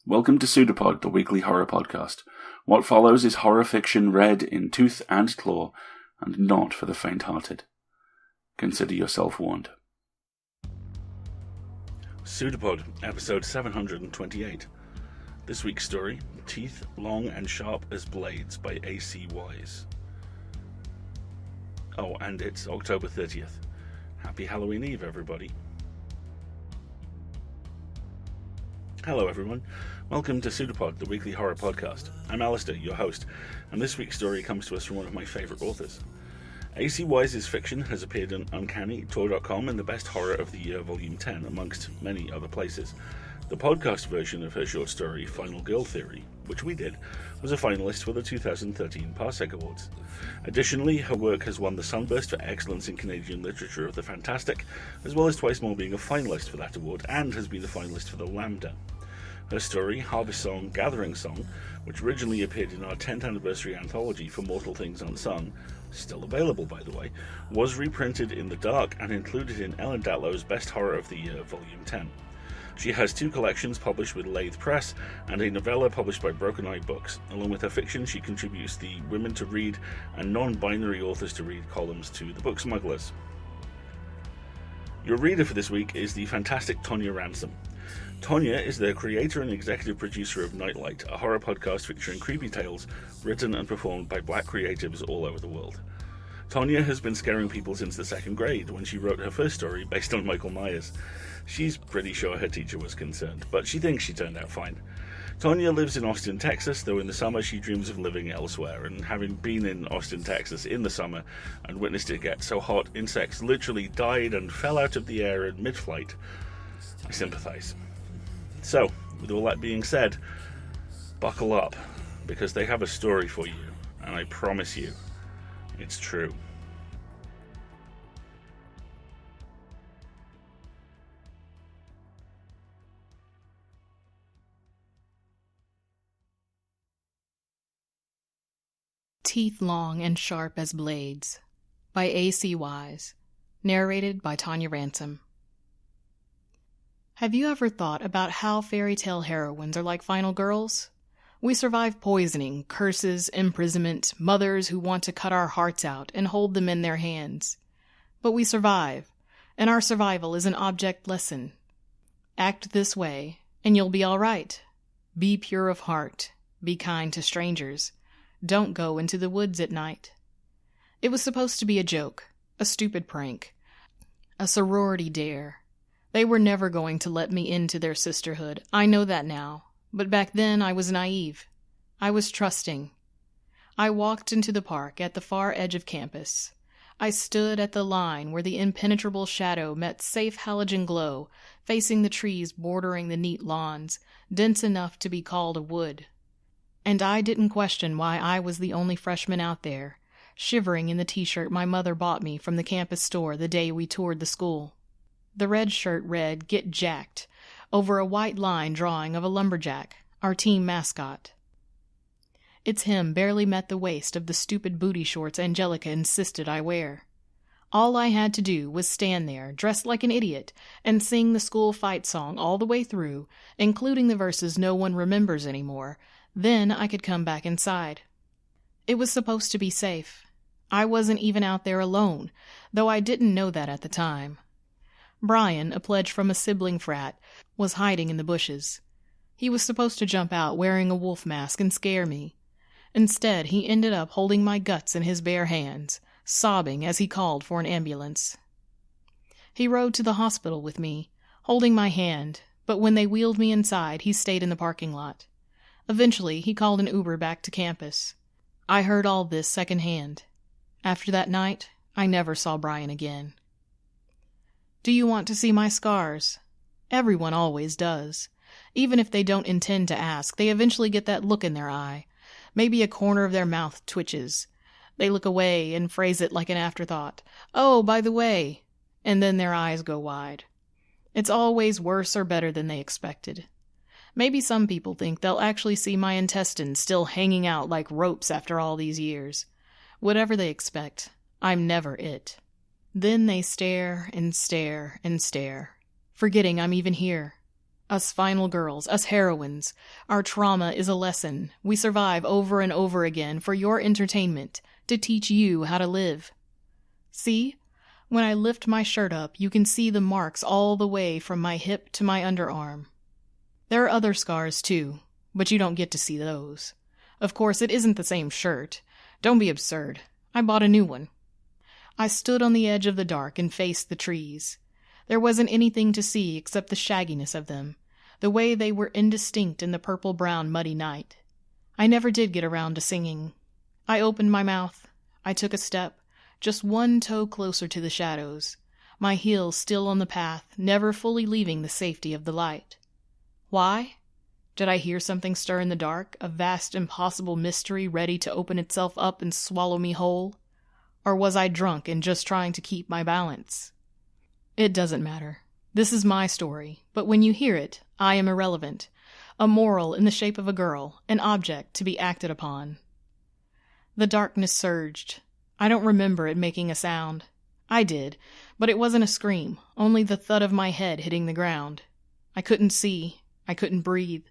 Welcome to PseudoPod, the weekly horror podcast. What follows is horror fiction read in tooth and claw, and not for the faint-hearted. Consider yourself warned. PseudoPod, episode 728. This week's story, Teeth Long and Sharp as Blades by A.C. Wise. Oh, and it's October 30th. Happy Halloween Eve, everybody. Hello everyone, welcome to PseudoPod, the weekly horror podcast. I'm Alistair, your host, and this week's story comes to us from one of my favourite authors. A.C. Wise's fiction has appeared on Uncanny, Tor.com, and the Best Horror of the Year Volume 10, amongst many other places. The podcast version of her short story, Final Girl Theory, which we did, was a finalist for the 2013 Parsec Awards. Additionally, her work has won the Sunburst for Excellence in Canadian Literature of the Fantastic, as well as twice more being a finalist for that award, and has been a finalist for the Lambda. Her story, Harvest Song, Gathering Song, which originally appeared in our 10th anniversary anthology for Mortal Things Unsung, still available by the way, was reprinted in the dark and included in Ellen Datlow's Best Horror of the Year Volume 10. She has two collections published with Lathe Press and a novella published by Broken Eye Books. Along with her fiction, she contributes the Women to Read and Non-Binary Authors to Read columns to The Book Smugglers. Your reader for this week is the fantastic Tonya Ransom. Tonya is the creator and executive producer of Nightlight, a horror podcast featuring creepy tales written and performed by black creatives all over the world. Tonya has been scaring people since the second grade, when she wrote her first story based on Michael Myers. She's pretty sure her teacher was concerned, but she thinks she turned out fine. Tonya lives in Austin, Texas, though in the summer she dreams of living elsewhere, and having been in Austin, Texas in the summer and witnessed it get so hot insects literally died and fell out of the air in mid-flight, I sympathize. So, with all that being said, buckle up, because they have a story for you, and I promise you, it's true. Teeth Long and Sharp as Blades by A.C. Wise, narrated by Tonya Ransom. Have you ever thought about how fairy tale heroines are like final girls? We survive poisoning, curses, imprisonment, mothers who want to cut our hearts out and hold them in their hands. But we survive, and our survival is an object lesson. Act this way, and you'll be all right. Be pure of heart. Be kind to strangers. Don't go into the woods at night. It was supposed to be a joke, a stupid prank, a sorority dare. They were never going to let me into their sisterhood. I know that now. But back then I was naive. I was trusting. I walked into the park at the far edge of campus. I stood at the line where the impenetrable shadow met safe halogen glow, facing the trees bordering the neat lawns, dense enough to be called a wood. And I didn't question why I was the only freshman out there, shivering in the t-shirt my mother bought me from the campus store the day we toured the school. The red shirt read, "Get Jacked," over a white line drawing of a lumberjack, our team mascot. Its hem barely met the waist of the stupid booty shorts Angelica insisted I wear. All I had to do was stand there, dressed like an idiot, and sing the school fight song all the way through, including the verses no one remembers anymore. Then I could come back inside. It was supposed to be safe. I wasn't even out there alone, though I didn't know that at the time. Brian, a pledge from a sibling frat, was hiding in the bushes. He was supposed to jump out wearing a wolf mask and scare me. Instead, he ended up holding my guts in his bare hands, sobbing as he called for an ambulance. He rode to the hospital with me, holding my hand, but when they wheeled me inside, he stayed in the parking lot. Eventually, he called an Uber back to campus. I heard all this secondhand. After that night, I never saw Brian again. Do you want to see my scars? Everyone always does. Even if they don't intend to ask, they eventually get that look in their eye. Maybe a corner of their mouth twitches. They look away and phrase it like an afterthought. "Oh, by the way," and then their eyes go wide. It's always worse or better than they expected. Maybe some people think they'll actually see my intestines still hanging out like ropes after all these years. Whatever they expect, I'm never it. Then they stare and stare and stare, forgetting I'm even here. Us final girls, us heroines, our trauma is a lesson we survive over and over again for your entertainment, to teach you how to live. See? When I lift my shirt up, you can see the marks all the way from my hip to my underarm. There are other scars, too, but you don't get to see those. Of course, it isn't the same shirt. Don't be absurd. I bought a new one. I stood on the edge of the dark and faced the trees. There wasn't anything to see except the shagginess of them, the way they were indistinct in the purple-brown muddy night. I never did get around to singing. I opened my mouth. I took a step, just one toe closer to the shadows, my heels still on the path, never fully leaving the safety of the light. Why? Did I hear something stir in the dark, a vast impossible mystery ready to open itself up and swallow me whole? Or was I drunk and just trying to keep my balance? It doesn't matter. This is my story, but when you hear it, I am irrelevant, a moral in the shape of a girl, an object to be acted upon. The darkness surged. I don't remember it making a sound. I did, but it wasn't a scream, only the thud of my head hitting the ground. I couldn't see. I couldn't breathe.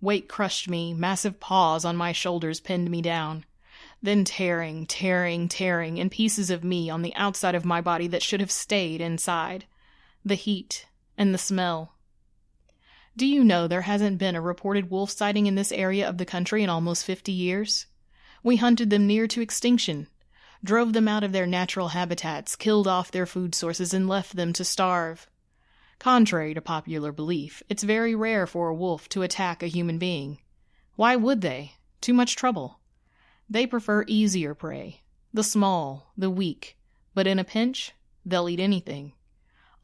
Weight crushed me, massive paws on my shoulders pinned me down. Then tearing, and pieces of me on the outside of my body that should have stayed inside. The heat and the smell. Do you know there hasn't been a reported wolf sighting in this area of the country in almost 50 years? We hunted them near to extinction, drove them out of their natural habitats, killed off their food sources, and left them to starve. Contrary to popular belief, it's very rare for a wolf to attack a human being. Why would they? Too much trouble. They prefer easier prey, the small, the weak, but in a pinch, they'll eat anything.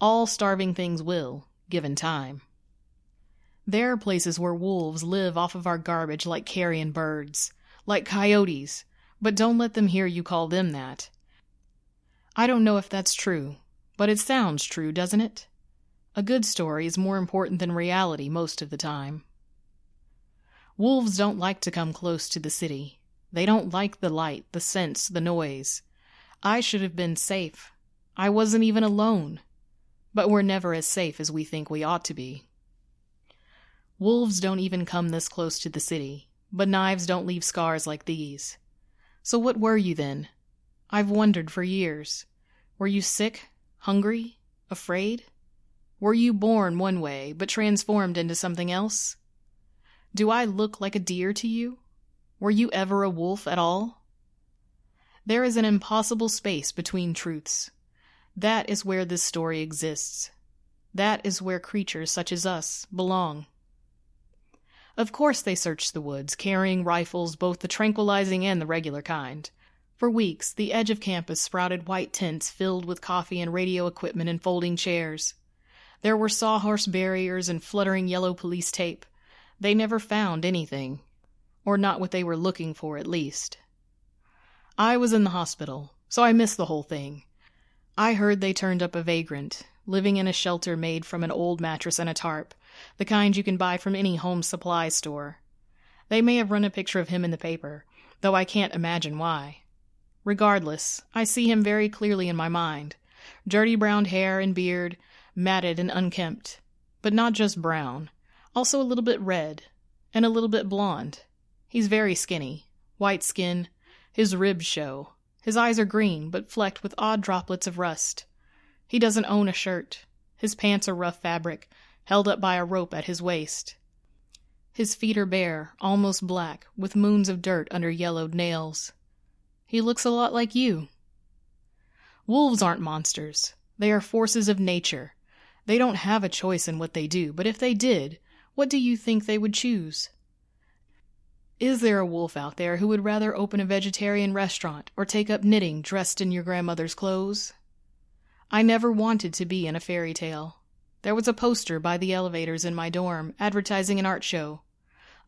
All starving things will, given time. There are places where wolves live off of our garbage like carrion birds, like coyotes, but don't let them hear you call them that. I don't know if that's true, but it sounds true, doesn't it? A good story is more important than reality most of the time. Wolves don't like to come close to the city. They don't like the light, the scents, the noise. I should have been safe. I wasn't even alone. But we're never as safe as we think we ought to be. Wolves don't even come this close to the city, but knives don't leave scars like these. So what were you then? I've wondered for years. Were you sick, hungry, afraid? Were you born one way, but transformed into something else? Do I look like a deer to you? Were you ever a wolf at all? There is an impossible space between truths. That is where this story exists. That is where creatures such as us belong. Of course they searched the woods, carrying rifles, both the tranquilizing and the regular kind. For weeks, the edge of campus sprouted white tents filled with coffee and radio equipment and folding chairs. There were sawhorse barriers and fluttering yellow police tape. They never found anything. Or not what they were looking for, at least. I was in the hospital, so I missed the whole thing. I heard they turned up a vagrant, living in a shelter made from an old mattress and a tarp, the kind you can buy from any home supply store. They may have run a picture of him in the paper, though I can't imagine why. Regardless, I see him very clearly in my mind. Dirty brown hair and beard, matted and unkempt. But not just brown, also a little bit red, and a little bit blonde. He's very skinny, white skin, his ribs show. His eyes are green, but flecked with odd droplets of rust. He doesn't own a shirt. His pants are rough fabric, held up by a rope at his waist. His feet are bare, almost black, with moons of dirt under yellowed nails. He looks a lot like you. Wolves aren't monsters. They are forces of nature. They don't have a choice in what they do, but if they did, what do you think they would choose? Is there a wolf out there who would rather open a vegetarian restaurant or take up knitting dressed in your grandmother's clothes? I never wanted to be in a fairy tale. There was a poster by the elevators in my dorm advertising an art show.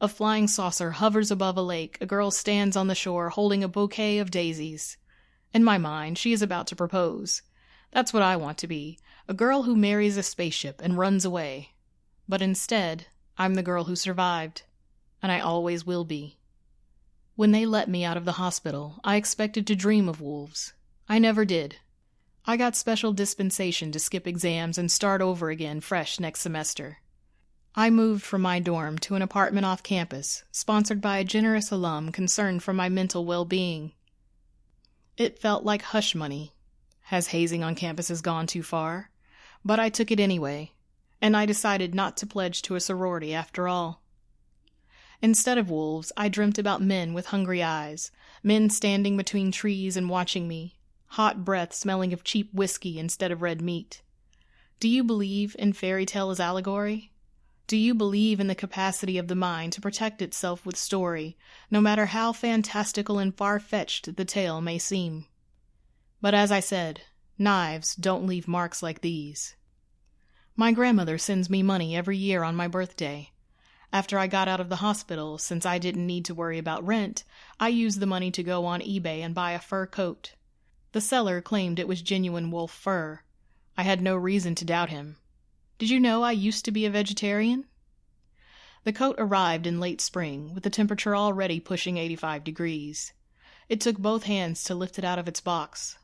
A flying saucer hovers above a lake. A girl stands on the shore holding a bouquet of daisies. In my mind, she is about to propose. That's what I want to be, a girl who marries a spaceship and runs away. But instead, I'm the girl who survived. And I always will be. When they let me out of the hospital, I expected to dream of wolves. I never did. I got special dispensation to skip exams and start over again fresh next semester. I moved from my dorm to an apartment off campus, sponsored by a generous alum concerned for my mental well-being. It felt like hush money. Has hazing on campuses gone too far? But I took it anyway, and I decided not to pledge to a sorority after all. Instead of wolves, I dreamt about men with hungry eyes, men standing between trees and watching me, hot breath smelling of cheap whiskey instead of red meat. Do you believe in fairy tale as allegory? Do you believe in the capacity of the mind to protect itself with story, no matter how fantastical and far-fetched the tale may seem? But as I said, knives don't leave marks like these. My grandmother sends me money every year on my birthday. After I got out of the hospital, since I didn't need to worry about rent, I used the money to go on eBay and buy a fur coat. The seller claimed it was genuine wolf fur. I had no reason to doubt him. Did you know I used to be a vegetarian? The coat arrived in late spring, with the temperature already pushing 85 degrees. It took both hands to lift it out of its box.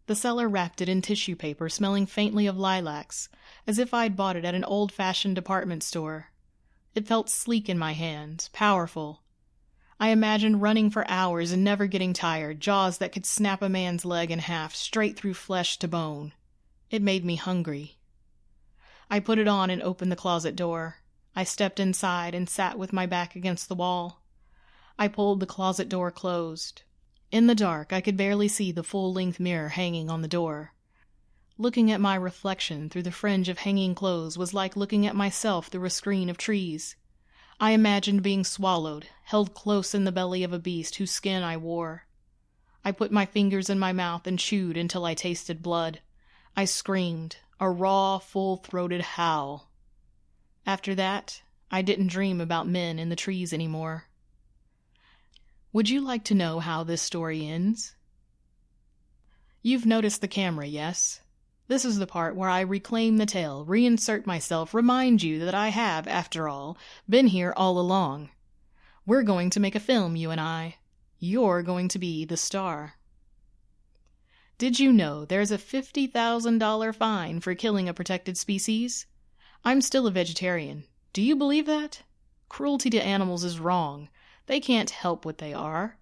The seller wrapped it in tissue paper smelling faintly of lilacs, as if I'd bought it at an old-fashioned department store. It felt sleek in my hands, powerful. I imagined running for hours and never getting tired, jaws that could snap a man's leg in half, straight through flesh to bone. It made me hungry. I put it on and opened the closet door. I stepped inside and sat with my back against the wall. I pulled the closet door closed. In the dark, I could barely see the full-length mirror hanging on the door. Looking at my reflection through the fringe of hanging clothes was like looking at myself through a screen of trees. I imagined being swallowed, held close in the belly of a beast whose skin I wore. I put my fingers in my mouth and chewed until I tasted blood. I screamed, a raw, full-throated howl. After that, I didn't dream about men in the trees anymore. Would you like to know how this story ends? You've noticed the camera, yes? This is the part where I reclaim the tale, reinsert myself, remind you that I have, after all, been here all along. We're going to make a film, you and I. You're going to be the star. Did you know there's a $50,000 fine for killing a protected species? I'm still a vegetarian. Do you believe that? Cruelty to animals is wrong. They can't help what they are.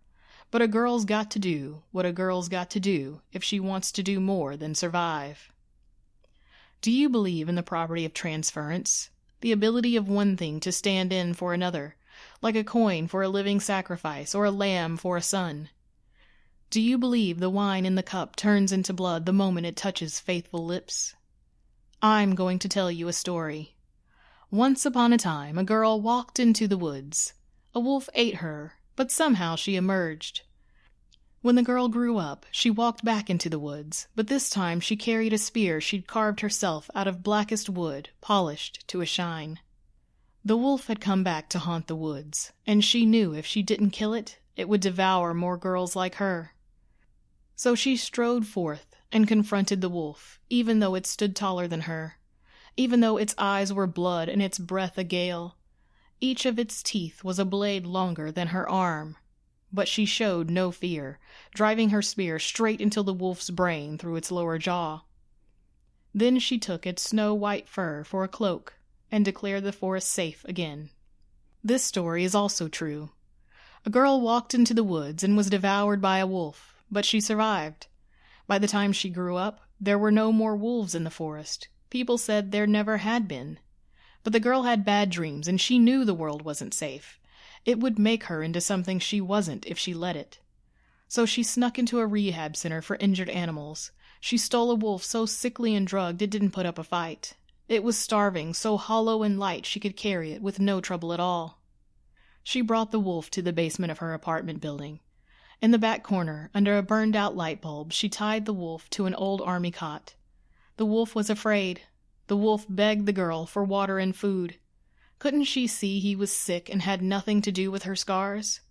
But a girl's got to do what a girl's got to do if she wants to do more than survive. Do you believe in the property of transference? The ability of one thing to stand in for another, like a coin for a living sacrifice or a lamb for a son? Do you believe the wine in the cup turns into blood the moment it touches faithful lips? I'm going to tell you a story. Once upon a time, a girl walked into the woods. A wolf ate her, but somehow she emerged. When the girl grew up, she walked back into the woods, but this time she carried a spear she'd carved herself out of blackest wood, polished to a shine. The wolf had come back to haunt the woods, and she knew if she didn't kill it, it would devour more girls like her. So she strode forth and confronted the wolf, even though it stood taller than her, even though its eyes were blood and its breath a gale. Each of its teeth was a blade longer than her arm. But she showed no fear, driving her spear straight into the wolf's brain through its lower jaw. Then she took its snow-white fur for a cloak and declared the forest safe again. This story is also true. A girl walked into the woods and was devoured by a wolf, but she survived. By the time she grew up, there were no more wolves in the forest. People said there never had been. But the girl had bad dreams, and she knew the world wasn't safe. It would make her into something she wasn't if she let it. So she snuck into a rehab center for injured animals. She stole a wolf so sickly and drugged it didn't put up a fight. It was starving, so hollow and light she could carry it with no trouble at all. She brought the wolf to the basement of her apartment building. In the back corner, under a burned-out light bulb, she tied the wolf to an old army cot. The wolf was afraid. The wolf begged the girl for water and food. Couldn't she see he was sick and had nothing to do with her scars?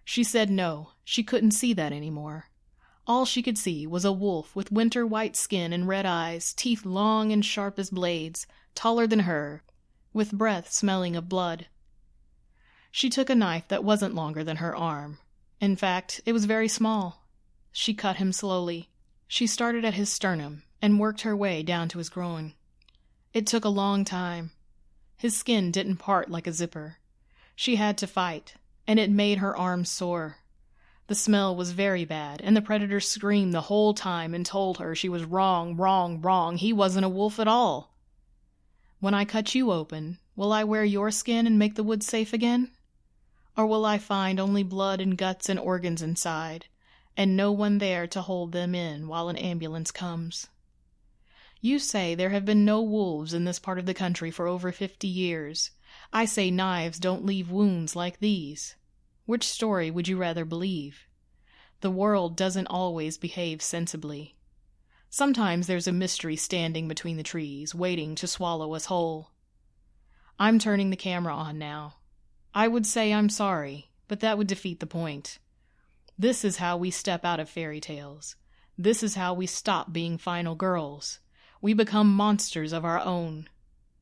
She said no, she couldn't see that anymore. All she could see was a wolf with winter-white skin and red eyes, teeth long and sharp as blades, taller than her, with breath smelling of blood. She took a knife that wasn't longer than her arm. In fact, it was very small. She cut him slowly. She started at his sternum and worked her way down to his groin. It took a long time. His skin didn't part like a zipper. She had to fight, and it made her arms sore. The smell was very bad, and the predator screamed the whole time and told her she was wrong, wrong, wrong. He wasn't a wolf at all. When I cut you open, will I wear your skin and make the woods safe again? Or will I find only blood and guts and organs inside, and no one there to hold them in while an ambulance comes? You say there have been no wolves in this part of the country for over 50 years. I say knives don't leave wounds like these. Which story would you rather believe? The world doesn't always behave sensibly. Sometimes there's a mystery standing between the trees, waiting to swallow us whole. I'm turning the camera on now. I would say I'm sorry, but that would defeat the point. This is how we step out of fairy tales. This is how we stop being final girls. We become monsters of our own.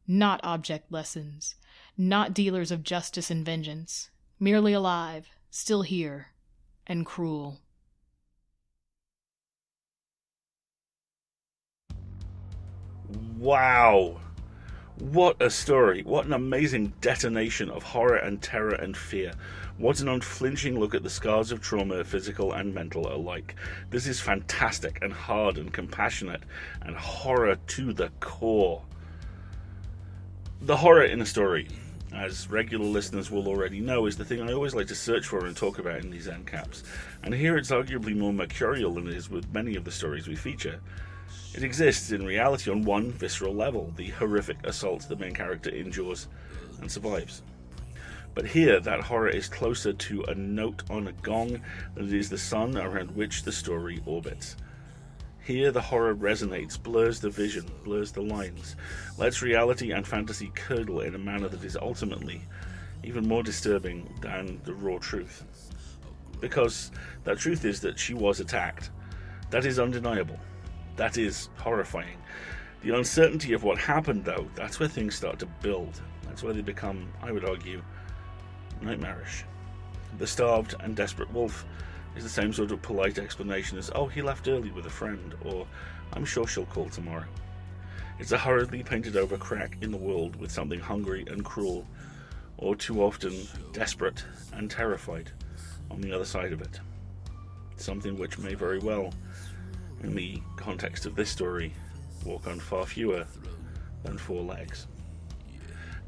Not object lessons. Not dealers of justice and vengeance. Merely alive, still here, and cruel. Wow! What a story. What an amazing detonation of horror and terror and fear. What an unflinching look at the scars of trauma, physical and mental alike. This is fantastic and hard and compassionate and horror to the core. The horror in a story, as regular listeners will already know, is the thing I always like to search for and talk about in these end caps. And here it's arguably more mercurial than it is with many of the stories we feature. It exists in reality on one visceral level, the horrific assault the main character endures and survives. But here, that horror is closer to a note on a gong than it is the sun around which the story orbits. Here, the horror resonates, blurs the vision, blurs the lines, lets reality and fantasy curdle in a manner that is ultimately even more disturbing than the raw truth. Because that truth is that she was attacked. That is undeniable. That is horrifying. The uncertainty of what happened, though, that's where things start to build. That's where they become, I would argue, nightmarish. The starved and desperate wolf is the same sort of polite explanation as, oh, he left early with a friend, or I'm sure she'll call tomorrow. It's a hurriedly painted over crack in the world with something hungry and cruel, or too often desperate and terrified on the other side of it. Something which may very well, in the context of this story, walk on far fewer than 4 legs.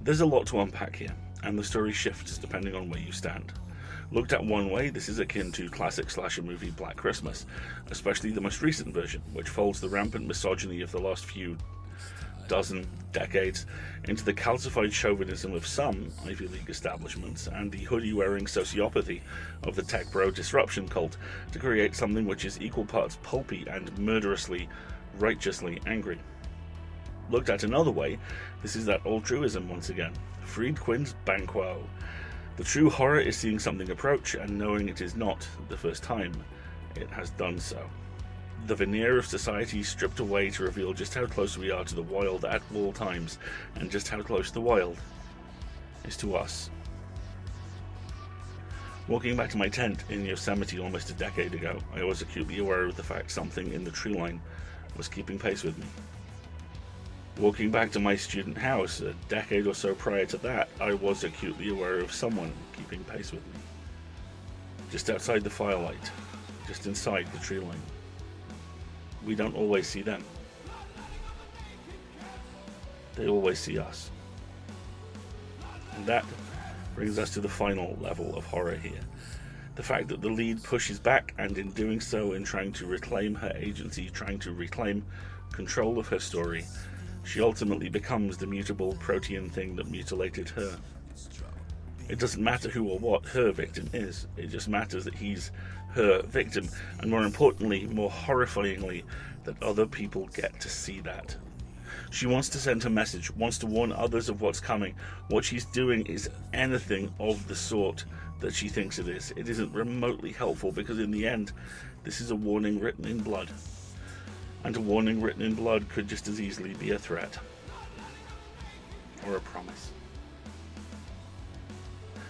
There's a lot to unpack here, and the story shifts depending on where you stand. Looked at one way, this is akin to classic slasher movie Black Christmas, especially the most recent version, which folds the rampant misogyny of the last few dozen decades into the calcified chauvinism of some Ivy League establishments and the hoodie-wearing sociopathy of the tech bro disruption cult to create something which is equal parts pulpy and murderously, righteously angry. Looked at another way, this is that old truism once again, Freed Quinn's Banquo. The true horror is seeing something approach and knowing it is not the first time it has done so. The veneer of society stripped away to reveal just how close we are to the wild at all times, and just how close the wild is to us. Walking back to my tent in Yosemite almost a decade ago, I was acutely aware of the fact something in the tree line was keeping pace with me. Walking back to my student house a decade or so prior to that, I was acutely aware of someone keeping pace with me. Just outside the firelight, just inside the tree line. We don't always see them. They always see us. And that brings us to the final level of horror here. The fact that the lead pushes back, and in doing so, in trying to reclaim her agency, trying to reclaim control of her story, she ultimately becomes the mutable protean thing that mutilated her. It doesn't matter who or what her victim is, it just matters that he's her victim, and more importantly, more horrifyingly, that other people get to see that. She wants to send her message, wants to warn others of what's coming. What she's doing is anything of the sort that she thinks it is. It isn't remotely helpful, because in the end, this is a warning written in blood. And a warning written in blood could just as easily be a threat. Or a promise.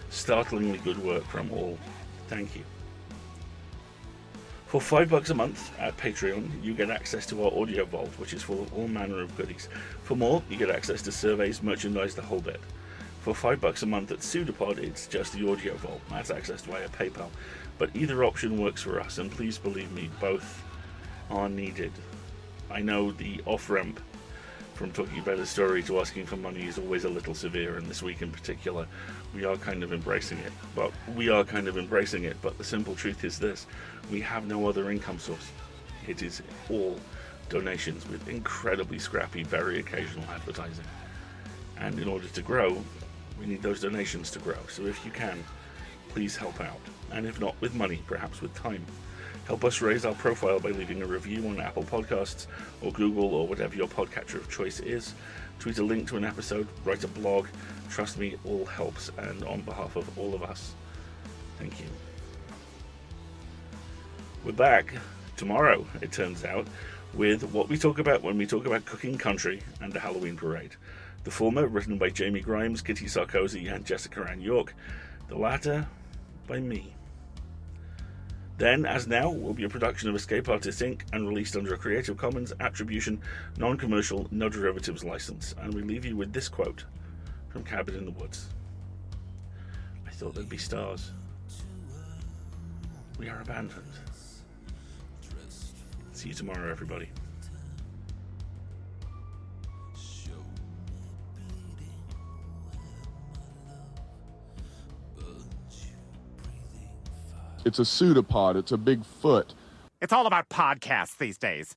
Startlingly good work from all. Thank you. For $5 a month at Patreon, you get access to our audio vault, which is full of all manner of goodies. For more, you get access to surveys, merchandise, the whole bit. For $5 a month at PseudoPod, it's just the audio vault. That's accessed via PayPal. But either option works for us, and please believe me, both are needed. I know the off-ramp from talking about a story to asking for money is always a little severe, and this week in particular, we are kind of embracing it. But the simple truth is this: we have no other income source. It is all donations with incredibly scrappy, very occasional advertising. And in order to grow, we need those donations to grow. So if you can, please help out. And if not with money, perhaps with time. Help us raise our profile by leaving a review on Apple Podcasts or Google or whatever your podcatcher of choice is. Tweet a link to an episode, write a blog. Trust me, it all helps. And on behalf of all of us, thank you. We're back tomorrow, it turns out, with what we talk about when we talk about cooking country and the Halloween parade. The former written by Jamie Grimes, Kitty Sarkozy, and Jessica Ann York. The latter by me. Then, as now, will be a production of Escape Artists Inc. and released under a Creative Commons Attribution, Non-Commercial, No Derivatives license. And we leave you with this quote from Cabin in the Woods. I thought there'd be stars. We are abandoned. See you tomorrow, everybody. It's a pseudopod. It's a big foot. It's all about podcasts these days.